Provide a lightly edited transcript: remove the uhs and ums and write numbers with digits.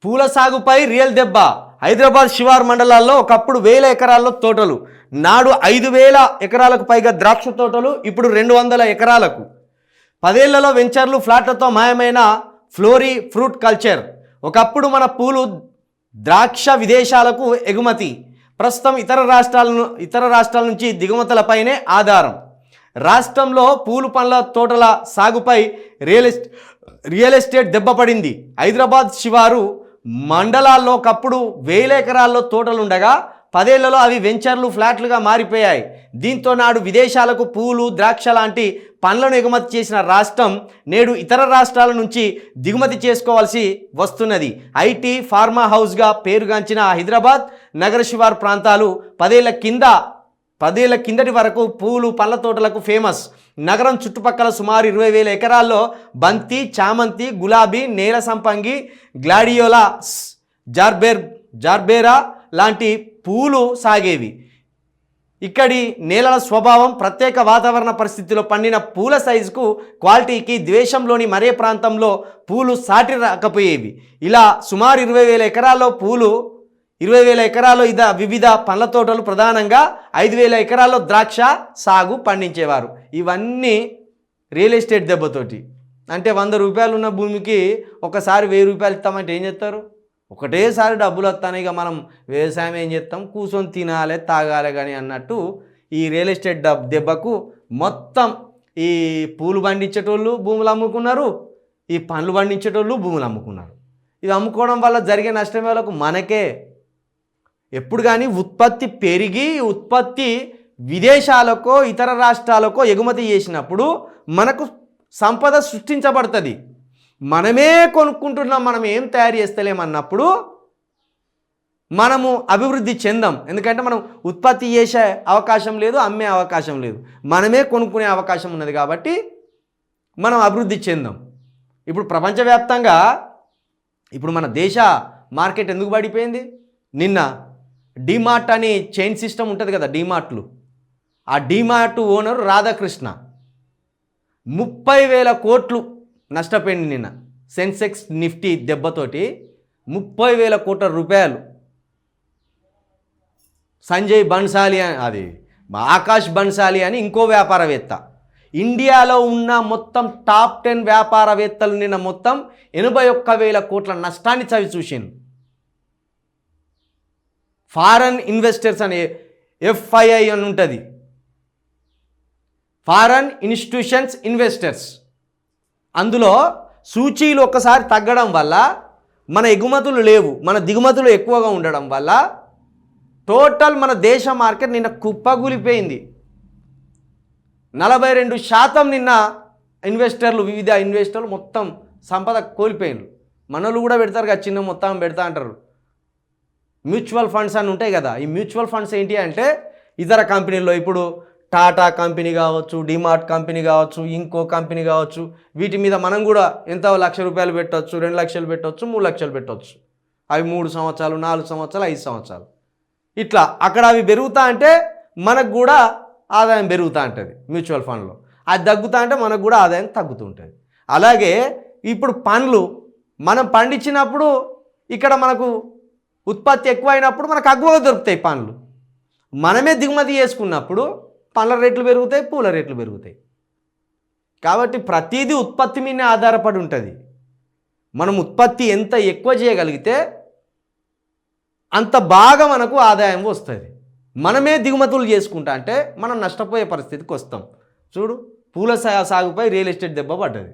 పూల సాగుపై రియల్ దెబ్బ. హైదరాబాద్ శివారు మండలాల్లో ఒకప్పుడు 1000 ఎకరాల్లో తోటలు, నాడు 5000 ఎకరాలకు పైగా ద్రాక్ష తోటలు, ఇప్పుడు 200 ఎకరాలకు. 10 ఏళ్లలో వెంచర్లు, ఫ్లాట్లతో మాయమైన ఫ్లోరీ ఫ్రూట్ కల్చర్. ఒకప్పుడు మన పూలు ద్రాక్ష విదేశాలకు ఎగుమతి, ప్రస్తుతం ఇతర రాష్ట్రాల నుంచి దిగుమతులపైనే ఆధారం. రాష్ట్రంలో పూలు పండ్ల తోటల సాగుపై రియల్ ఎస్టేట్ దెబ్బపడింది. హైదరాబాద్ శివారు మండలాల్లో ఒకప్పుడు 1000 ఎకరాల్లో తోటలుండగా 10 ఏళ్లలో అవి వెంచర్లు, ఫ్లాట్లుగా మారిపోయాయి. దీంతో నాడు విదేశాలకు పూలు, ద్రాక్ష లాంటి పండ్లను ఎగుమతి చేసిన రాష్ట్రం నేడు ఇతర రాష్ట్రాల నుంచి దిగుమతి చేసుకోవాల్సి వస్తున్నది. ఐటీ ఫార్మా హౌస్గా పేరుగాంచిన హైదరాబాద్ నగర శివారు ప్రాంతాలు 10 ఏళ్ల కిందటి వరకు పూలు పండ్ల తోటలకు ఫేమస్. నగరం చుట్టుపక్కల సుమారు 20,000 ఎకరాల్లో బంతి, చామంతి, గులాబీ, నేల సంపంగి, గ్లాడియోలా, జార్బేరా లాంటి పూలు సాగేవి. ఇక్కడి నేలల స్వభావం, ప్రత్యేక వాతావరణ పరిస్థితిలో పండిన పూల సైజుకు, క్వాలిటీకి ద్వేషంలోని మరే ప్రాంతంలో పూలు సాటి రాకపోయేవి. ఇలా సుమారు 20,000 ఎకరాల్లో పూలు, 20,000 ఎకరాల్లో వివిధ పండ్ల తోటలు, ప్రధానంగా 5,000 ఎకరాల్లో ద్రాక్ష సాగు పండించేవారు. ఇవన్నీ రియల్ ఎస్టేట్ దెబ్బతోటి. అంటే 100 రూపాయలు ఉన్న భూమికి ఒకసారి 1000 రూపాయలు ఇస్తామంటే ఏం చేస్తారు? ఒకటేసారి డబ్బులు వస్తాను, ఇక మనం వ్యవసాయం ఏం చేస్తాం, కూర్చొని తినాలి, తాగాలి కానీ అన్నట్టు ఈ రియల్ ఎస్టేట్ దెబ్బకు మొత్తం ఈ పూలు పండించేటోళ్ళు భూములు అమ్ముకున్నారు, ఈ పండ్లు పండించేటోళ్ళు భూములు అమ్ముకున్నారు. ఇవి అమ్ముకోవడం వల్ల జరిగే నష్టం వాళ్ళకు మనకే. ఎప్పుడు కానీ ఉత్పత్తి పెరిగి ఉత్పత్తి విదేశాలకో ఇతర రాష్ట్రాలకో ఎగుమతి చేసినప్పుడు మనకు సంపద సృష్టించబడుతుంది. మనమే కొనుక్కుంటున్నాం, మనం ఏం తయారు చేస్తలేమన్నప్పుడు మనము అభివృద్ధి చెందాం. ఎందుకంటే మనం ఉత్పత్తి చేసే అవకాశం లేదు, అమ్మే అవకాశం లేదు, మనమే కొనుక్కునే అవకాశం ఉన్నది. కాబట్టి మనం అభివృద్ధి చెందాం. ఇప్పుడు ప్రపంచవ్యాప్తంగా ఇప్పుడు మన దేశ మార్కెట్ ఎందుకు పడిపోయింది? నిన్న డీమార్ట్ అని చైన్ సిస్టమ్ ఉంటుంది కదా, డీమార్ట్లు. ఆ డీమార్ట్ ఓనర్ రాధాకృష్ణ 30,000 కోట్లు నష్టపోయింది నిన్న. సెన్సెక్స్ నిఫ్టీ దెబ్బతోటి 30,000 కోట్ల రూపాయలు. సంజయ్ బన్సాలి అది ఆకాష్ బన్సాలి అని ఇంకో వ్యాపారవేత్త, ఇండియాలో ఉన్న మొత్తం టాప్ 10 వ్యాపారవేత్తలు నిన్న మొత్తం 81,000 కోట్ల నష్టాన్ని చవి చూసింది. ఫారెన్ ఇన్వెస్టర్స్ అనే FII అని ఉంటుంది, ఫారెన్ ఇన్స్టిట్యూషన్స్ ఇన్వెస్టర్స్. అందులో సూచీలు ఒక్కసారి తగ్గడం వల్ల మన ఎగుమతులు లేవు, మన దిగుమతులు ఎక్కువగా ఉండడం వల్ల టోటల్ మన దేశ మార్కెట్ నిన్న కుప్పగూలిపోయింది. 42% నిన్న వివిధ ఇన్వెస్టర్లు మొత్తం సంపద కోల్పోయింది. మనోళ్ళు కూడా పెడతారు కదా, చిన్న మొత్తం పెడతా అంటారు. మ్యూచువల్ ఫండ్స్ అని ఉంటాయి కదా, ఈ మ్యూచువల్ ఫండ్స్ ఏంటి అంటే ఇతర కంపెనీల్లో ఇప్పుడు టాటా కంపెనీ కావచ్చు, డిమార్ట్ కంపెనీ కావచ్చు, ఇంకో కంపెనీ కావచ్చు, వీటి మీద మనం కూడా ఎంత 1,00,000 రూపాయలు పెట్టవచ్చు, 2 లక్షలు పెట్టవచ్చు, 3 లక్షలు పెట్టవచ్చు. అవి 3 సంవత్సరాలు, 4 సంవత్సరాలు, 5 సంవత్సరాలు ఇట్లా అక్కడ అవి పెరుగుతా అంటే మనకు కూడా ఆదాయం పెరుగుతూ ఉంటుంది. మ్యూచువల్ ఫండ్లో అది తగ్గుతా అంటే మనకు కూడా ఆదాయం తగ్గుతూ ఉంటుంది. అలాగే ఇప్పుడు పండ్లు మనం పండించినప్పుడు ఇక్కడ మనకు ఉత్పత్తి ఎక్కువైనప్పుడు మనకు అగ్గువగా దొరుకుతాయి పండ్లు. మనమే దిగుమతి చేసుకున్నప్పుడు పండ్ల రేట్లు పెరుగుతాయి, పూల రేట్లు పెరుగుతాయి. కాబట్టి ప్రతిదీ ఉత్పత్తి మీదనే ఆధారపడి ఉంటుంది. మనం ఉత్పత్తి ఎంత ఎక్కువ చేయగలిగితే అంత బాగా మనకు ఆదాయం వస్తుంది. మనమే దిగుమతులు చేసుకుంటా అంటే మనం నష్టపోయే పరిస్థితికి వస్తాం. చూడు, పూల సాగుపై రియల్ ఎస్టేట్ దెబ్బ పడ్డది.